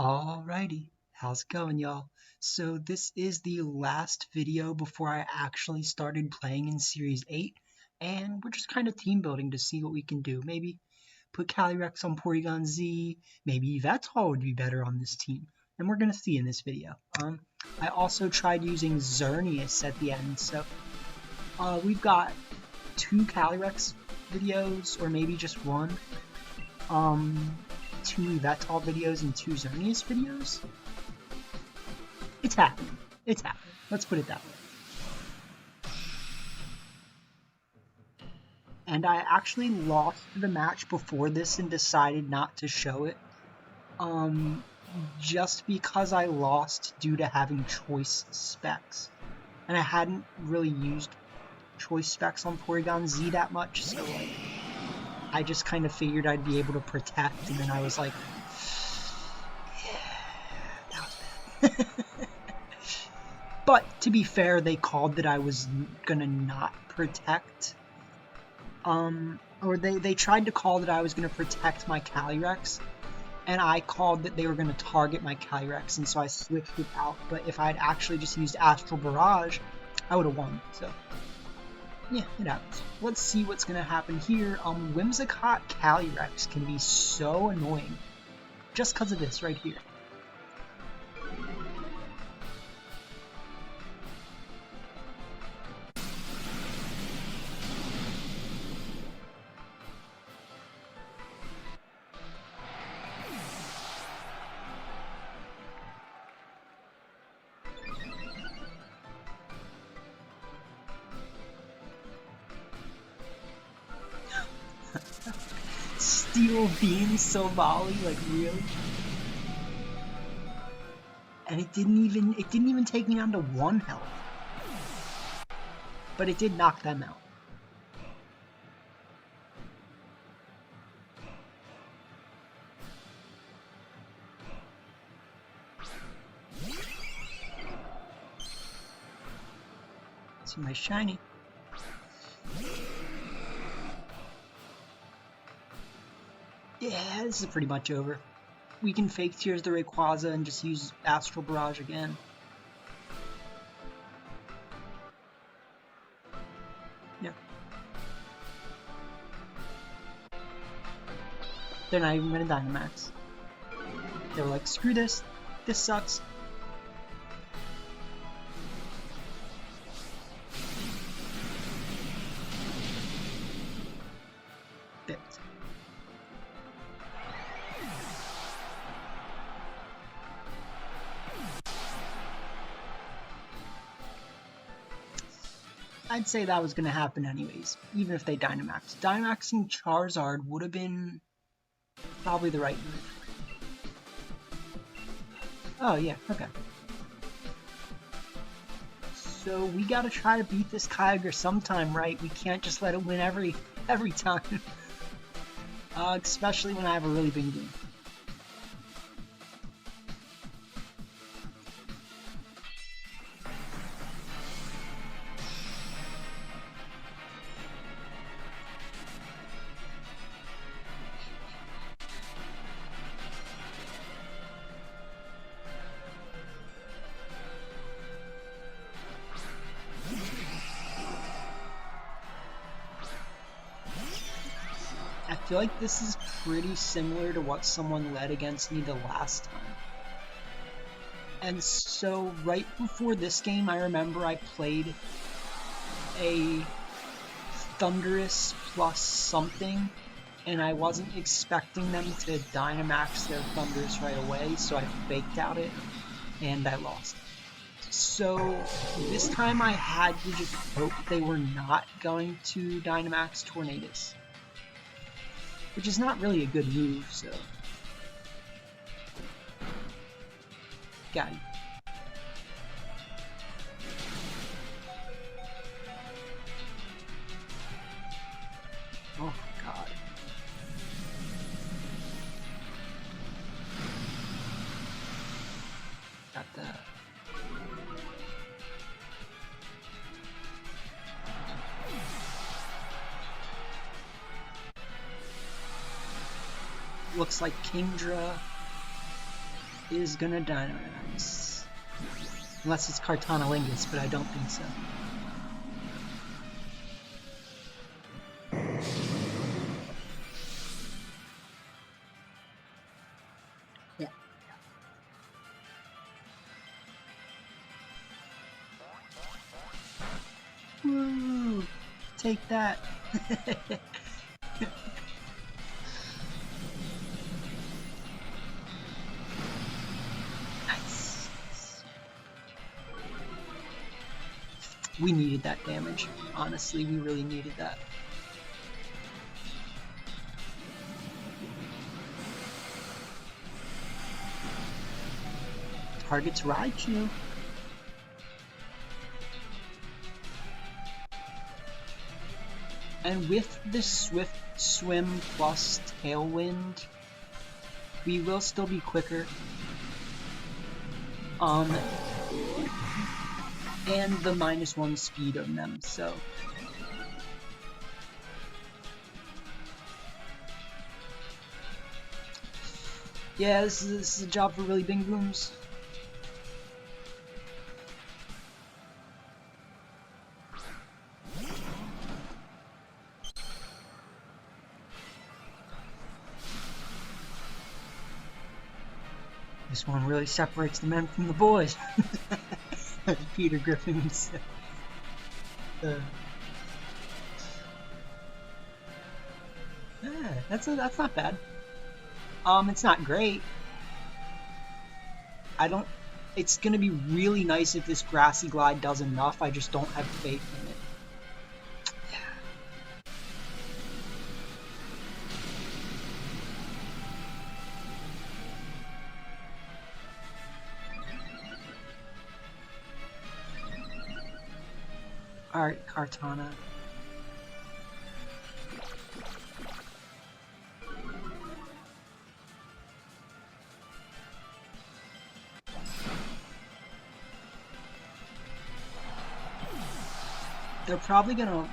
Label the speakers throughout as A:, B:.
A: Alrighty, how's it going, y'all? So this is the last video before I actually started playing in Series 8, and we're just kind of team building to see what we can do. Maybe put Calyrex on Porygon-Z, maybe Yveltal would be better on this team, and we're going to see in this video. I also tried using Xerneas at the end, so we've got 2 Calyrex videos, or maybe just one. 2 Yveltal videos and 2 Xerneas videos. It's happening. It's happening. Let's put it that way. And I actually lost the match before this and decided not to show it. Just because I lost due to having choice specs. And I hadn't really used choice specs on Porygon-Z that much, so like, I just kind of figured I'd be able to protect, and then I was like, yeah, that was bad. But to be fair, they called that I was gonna not protect. Or they tried to call that I was gonna protect my Calyrex, and I called that they were gonna target my Calyrex, and so I switched it out. But if I had actually just used Astral Barrage, I would have won, so. Yeah, it happens. Let's see what's gonna happen here. Whimsicott Calyrex can be so annoying just because of this right here. Steel Beam Silvally, like really? And it didn't even take me down to 1 health. But it did knock them out. See my shiny. Yeah, this is pretty much over. We can fake Tears the Rayquaza and just use Astral Barrage again. Yeah. They're not even gonna Dynamax. They were like, screw this. This sucks. Bit. I'd say that was going to happen anyways, even if they Dynamaxed. Dynamaxing Charizard would have been probably the right move. Oh yeah, okay. So we gotta try to beat this Kyogre sometime, right? We can't just let it win every time. Especially when I have a really big game. I feel like this is pretty similar to what someone led against me the last time. And so right before this game, I remember I played a Thundurus plus something, and I wasn't expecting them to Dynamax their Thundurus right away, so I faked out it, and I lost. So this time I had to just hope they were not going to Dynamax Tornadus. Which is not really a good move, so. Got it. Oh, God. Got that. Looks like Kingdra is gonna Dynamax. Unless it's Kartanalingus, but I don't think so. Yeah. Woo! Take that! Nice. We needed that damage. Honestly, we really needed that. Target's Raichu. And with the Swift Swim plus Tailwind, we will still be quicker. And the -1 speed of them, so. Yeah, this is a job for really big booms. This one really separates the men from the boys. As Peter Griffin said. Yeah, that's not bad. It's not great. It's gonna be really nice if this Grassy Glide does enough. I just don't have faith in it. Alright, Kartana. They're probably gonna,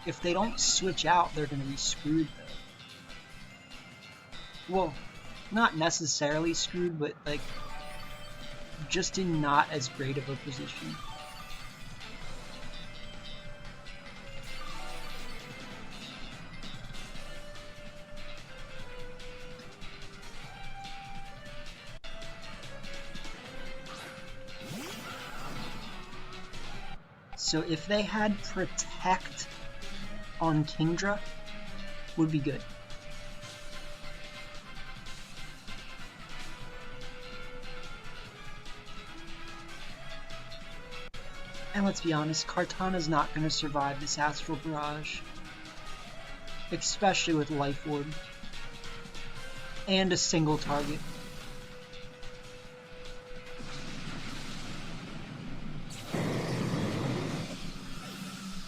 A: if they don't switch out, they're gonna be screwed though. Well, not necessarily screwed, but like, just in not as great of a position. So if they had Protect on Kingdra, would be good. And let's be honest, Kartana's not going to survive this Astral Barrage. Especially with Life Orb. And a single target.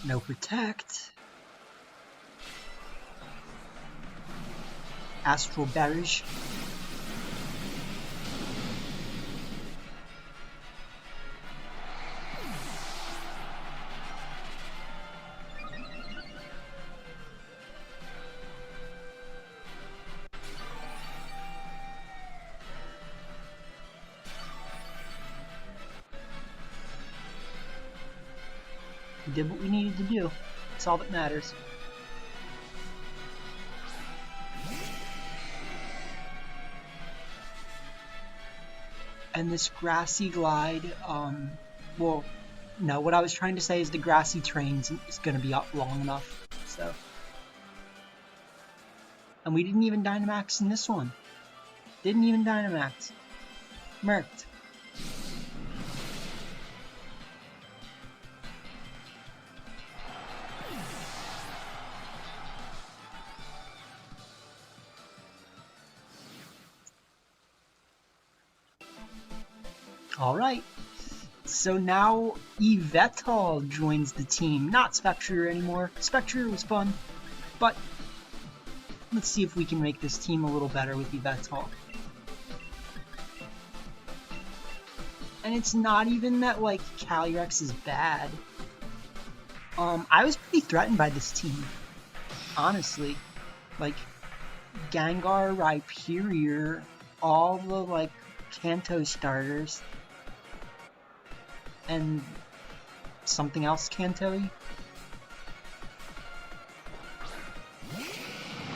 A: No Protect. Astral Barrage. We did what we needed to do. That's all that matters. And this Grassy Glide, well, no, what I was trying to say is the Grassy Terrain is going to be up long enough, so. And we didn't even Dynamax in this one. Didn't even Dynamax. Murked. Alright, so now Yveltal joins the team. Not Spectrier anymore. Spectrier was fun, but let's see if we can make this team a little better with Yveltal. And it's not even that, like, Calyrex is bad. I was pretty threatened by this team, honestly. Like, Gengar, Rhyperior, all the, like, Kanto starters. And something else Kanto-y.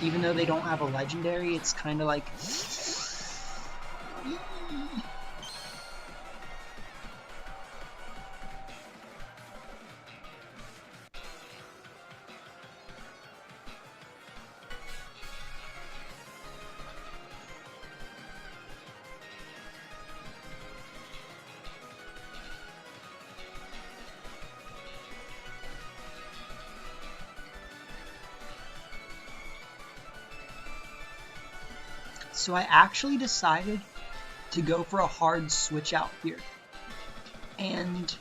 A: Even though they don't have a legendary, it's kind of like... So I actually decided to go for a hard switch out here. And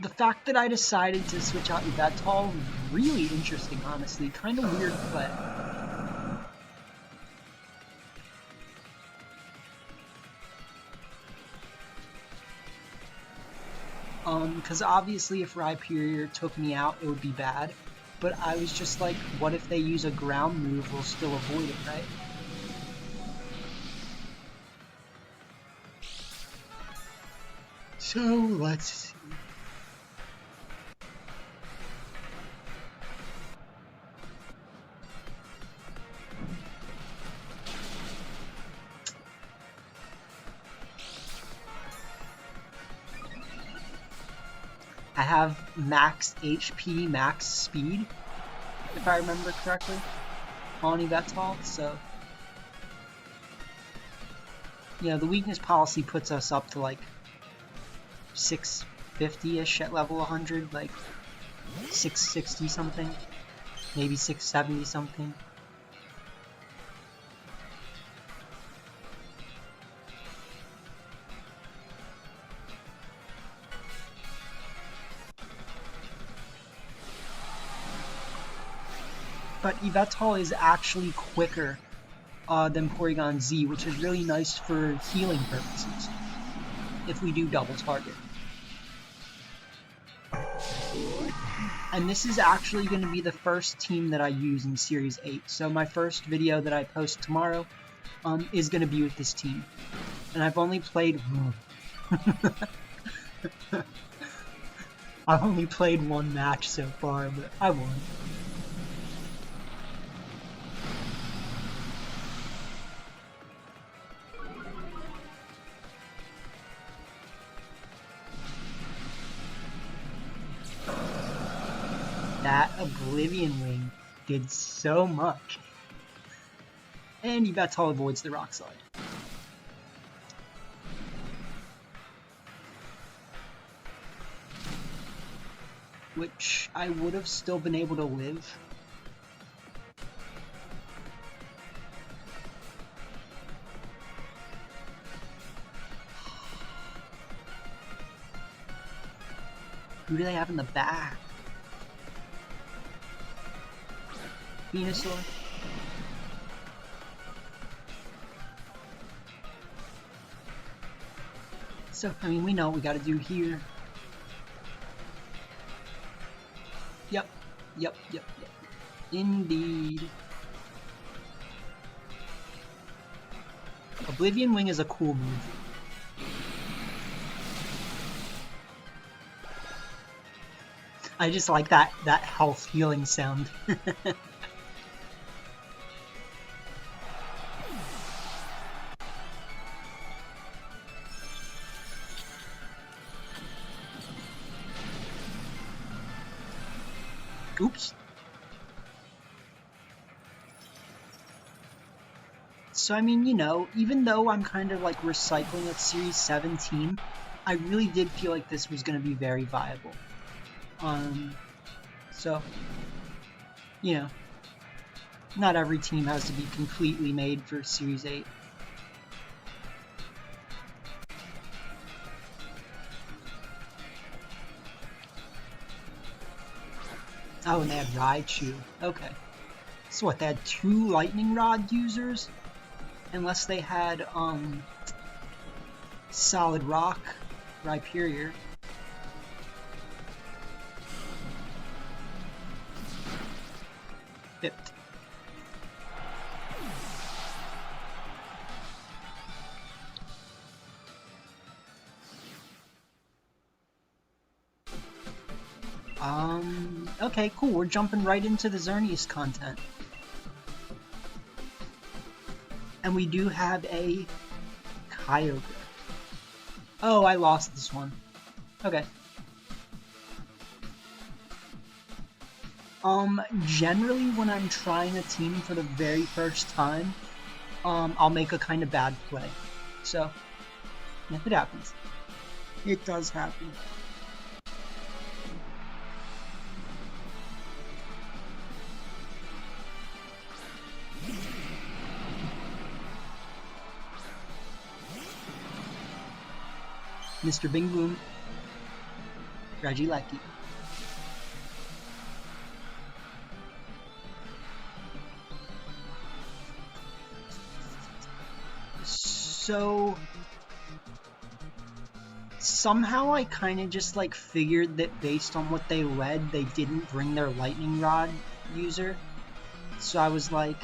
A: the fact that I decided to switch out Yveltal was really interesting, honestly. Kind of weird play. Because obviously if Rhyperior took me out, it would be bad. But I was just like, what if they use a ground move, we'll still avoid it, right? So, let's see. I have max HP, max speed, if I remember correctly, on Yveltal, so... You know, the weakness policy puts us up to like 650-ish at level 100, like 660 something, maybe 670 something. But Yveltal is actually quicker than Porygon-Z, which is really nice for healing purposes, if we do double target. And this is actually going to be the first team that I use in Series 8, so my first video that I post tomorrow is going to be with this team. And I've only played... I've only played one match so far, but I won. That Oblivion Wing did so much. And Yveltal avoids the Rock Slide. Which I would have still been able to live. Who do they have in the back? Venusaur. So, I mean, we know what we gotta do here. Yep. Indeed. Oblivion Wing is a cool move. I just like that health healing sound. Oops. So, I mean, you know, even though I'm kind of like recycling a Series 7 team, I really did feel like this was going to be very viable. So, you know, not every team has to be completely made for Series 8. Oh, and they had Raichu. Okay. So what, they had 2 Lightning Rod users? Unless they had, Solid Rock, Rhyperior. Hipped. Okay, cool. We're jumping right into the Xerneas content. And we do have a Kyogre. Oh, I lost this one. Okay. Generally when I'm trying a team for the very first time, I'll make a kind of bad play. So, yeah, it happens. It does happen. Mr. Bing Boom, Regieleki. So somehow I kind of just like figured that based on what they led, they didn't bring their Lightning Rod user. So I was like,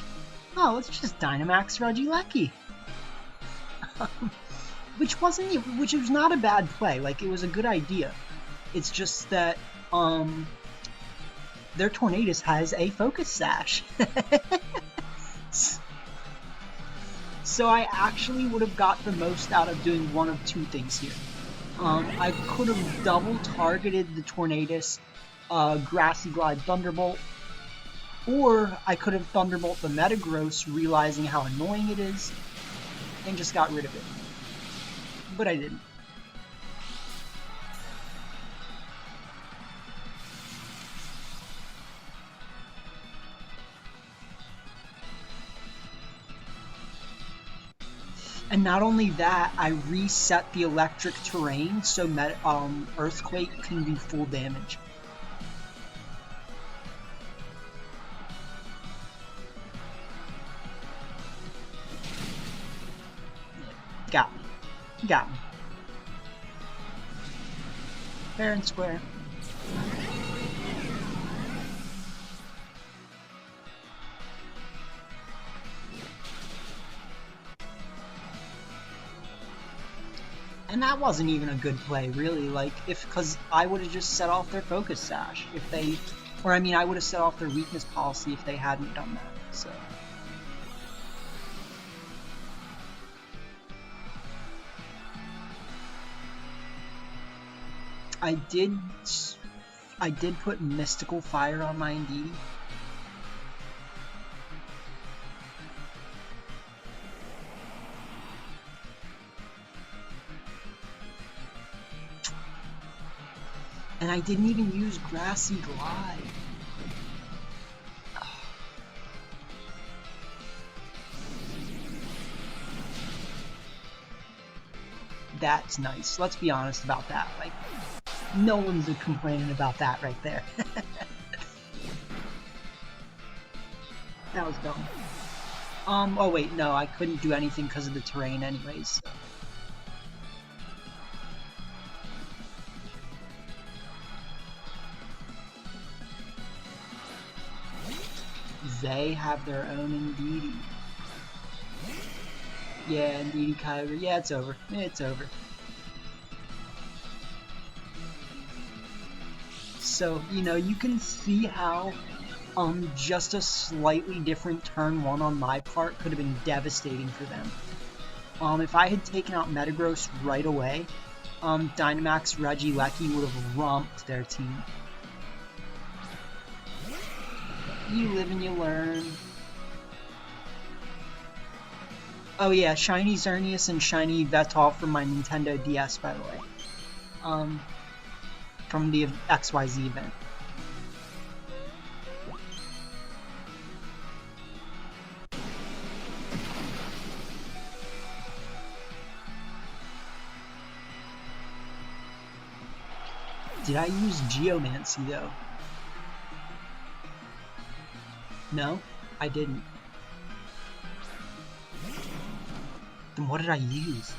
A: oh, let's just Dynamax Regieleki. Which was not a bad play. Like, it was a good idea. It's just that their Tornadus has a Focus Sash. So I actually would have got the most out of doing one of two things here. I could have double targeted the Tornadus, Grassy Glide Thunderbolt, or I could have Thunderbolt the Metagross, realizing how annoying it is, and just got rid of it. But I didn't. And not only that, I reset the electric terrain so Earthquake can do full damage. Got me. Got me. Fair and square. And that wasn't even a good play, really, like, because I would have just set off their Focus Sash if they, or I mean, I would have set off their weakness policy if they hadn't done that, so. I did put Mystical Fire on my Indeedee. And I didn't even use Grassy Glide. That's nice. Let's be honest about that. Like, no one's complaining about that right there. That was dumb. Oh wait, no, I couldn't do anything because of the terrain anyways. So. They have their own Indeedee. Yeah, Indeedee Kyogre. Yeah, it's over. It's over. So, you know, you can see how just a slightly different turn one on my part could have been devastating for them. If I had taken out Metagross right away, Dynamax Regieleki would have romped their team. You live and you learn. Oh yeah, Shiny Xerneas and Shiny Yveltal from my Nintendo DS, by the way. From the XYZ event. Did I use Geomancy though? No, I didn't. Then what did I use?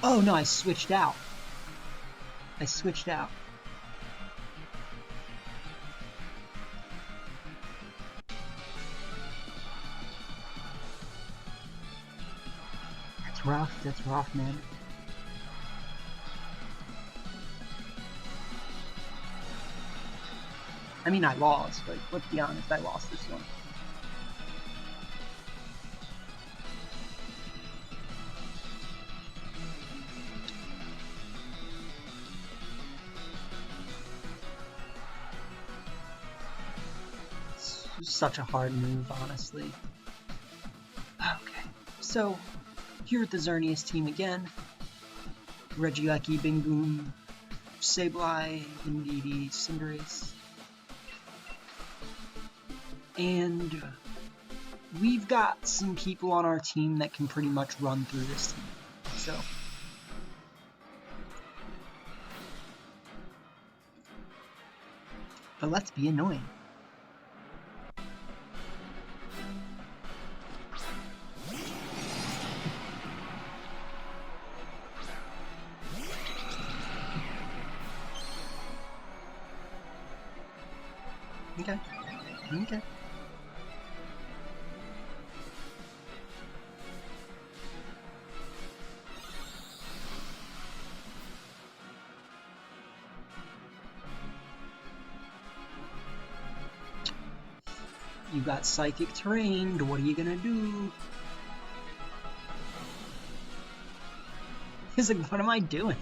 A: Oh no, I switched out. I switched out. That's rough, man. I mean, I lost, but let's be honest, I lost this one. It's such a hard move, honestly. Okay, so here at the Xerneas team again. Regieleki, Bingoom, Sableye, Indeedee, Cinderace. And we've got some people on our team that can pretty much run through this team. So but let's be annoying. Okay. Okay. You got Psychic Terrain, what are you gonna do? He's like, what am I doing?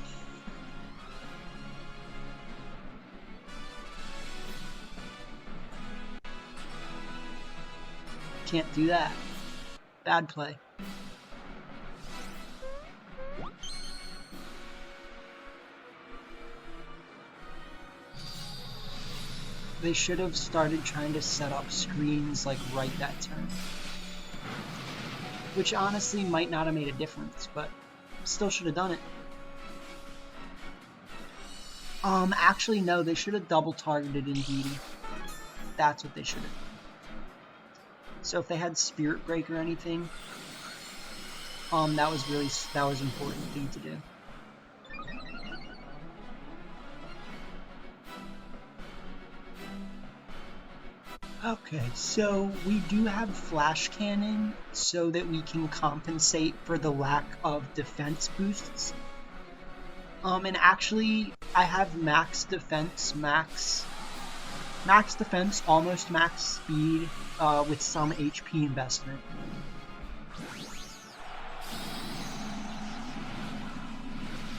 A: Can't do that. Bad play. They should have started trying to set up screens like right that turn. Which honestly might not have made a difference, but still should have done it. Actually no, they should have double targeted Indeedee. That's what they should have. So if they had Spirit Break or anything, that was important thing to do. Okay, so we do have Flash Cannon so that we can compensate for the lack of defense boosts. And actually, I have max defense, almost max speed, with some HP investment.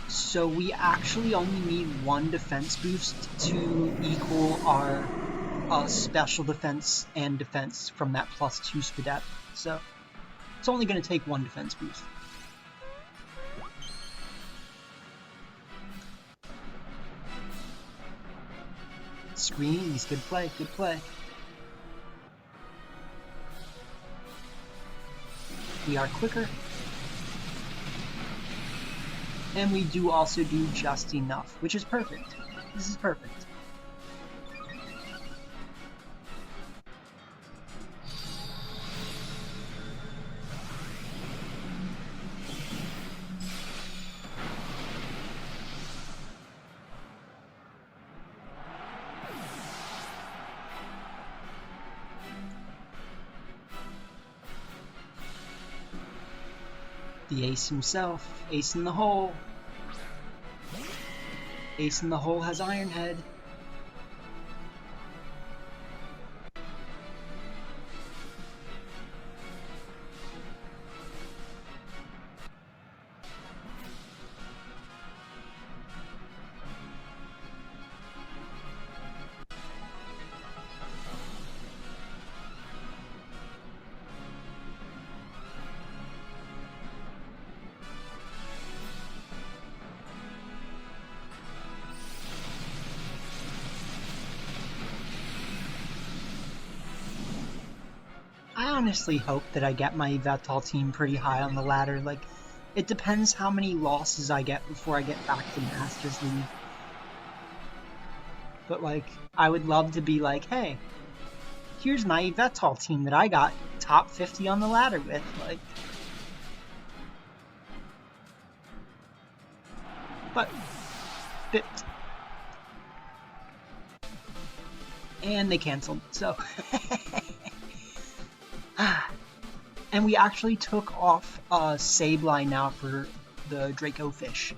A: So we actually only need one defense boost to equal our special defense and defense from that +2 Spadep. So it's only going to take one defense boost. Screens, good play, good play. We are quicker. And we do also do just enough, which is perfect. This is perfect. The ace himself, ace in the hole. Ace in the hole has Iron Head. I honestly hope that I get my Yveltal team pretty high on the ladder. Like, it depends how many losses I get before I get back to Masters League. But, like, I would love to be like, hey, here's my Yveltal team that I got top 50 on the ladder with. Like, but, and they canceled, so. And we actually took off Sableye now for the Draco Fish.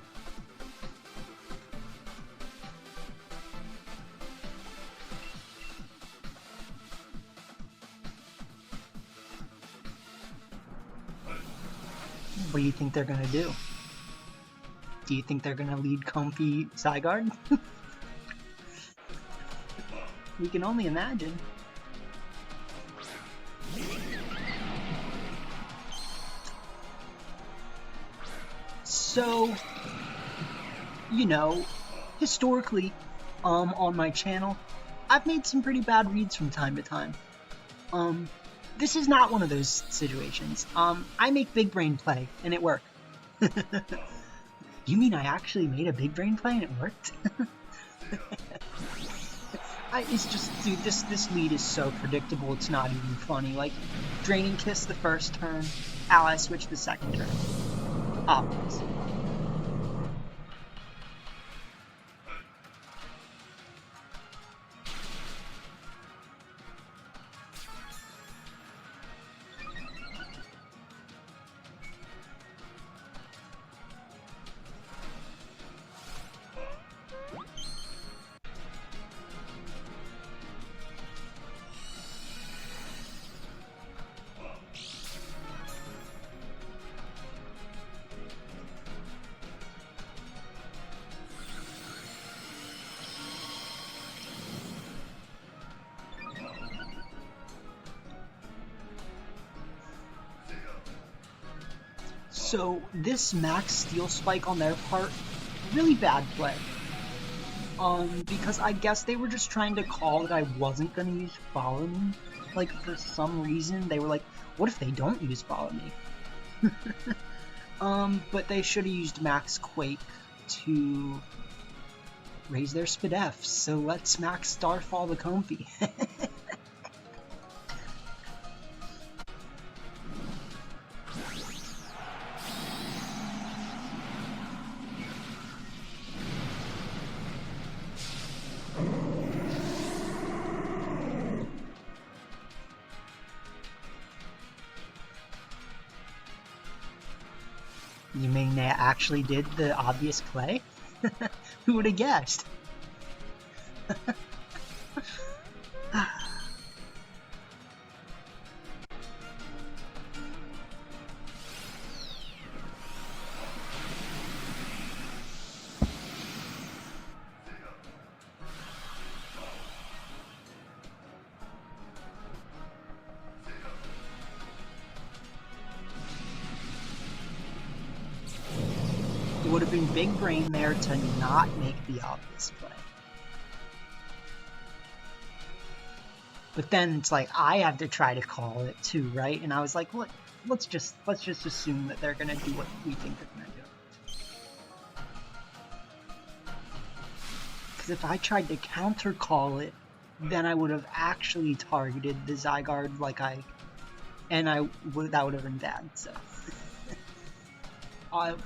A: What do you think they're gonna do? Do you think they're gonna lead Comfy Zygarde? We can only imagine. So, you know, historically, on my channel, I've made some pretty bad reads from time to time. This is not one of those situations. I make big brain play, and it worked. You mean I actually made a big brain play and it worked? It's just, dude, this lead is so predictable, it's not even funny. Like, Draining Kiss the first turn, Ally Switch the second turn. Obvious. So this max Steel Spike on their part, really bad play. Because I guess they were just trying to call that I wasn't gonna use Follow Me. Like, for some reason, they were like, what if they don't use Follow Me? But they should have used Max Quake to raise their Spadef, so let's Max Starfall the Comfy. You mean they actually did the obvious play? Who would have guessed? It would have been big brain there to not make the obvious play. But then it's like I have to try to call it too, right? And I was like, look, let's just assume that they're gonna do what we think they're gonna do. Because if I tried to counter call it, then I would have actually targeted the Zygarde that would have been bad. So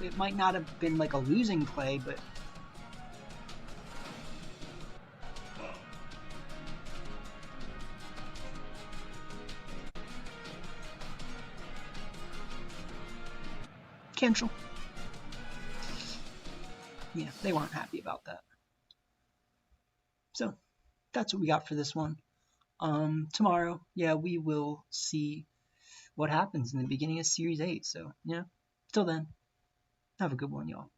A: it might not have been like a losing play, but cancel. Yeah, they weren't happy about that. So that's what we got for this one. Tomorrow, yeah, we will see what happens in the beginning of Series 8. So, yeah, till then, have a good one, y'all.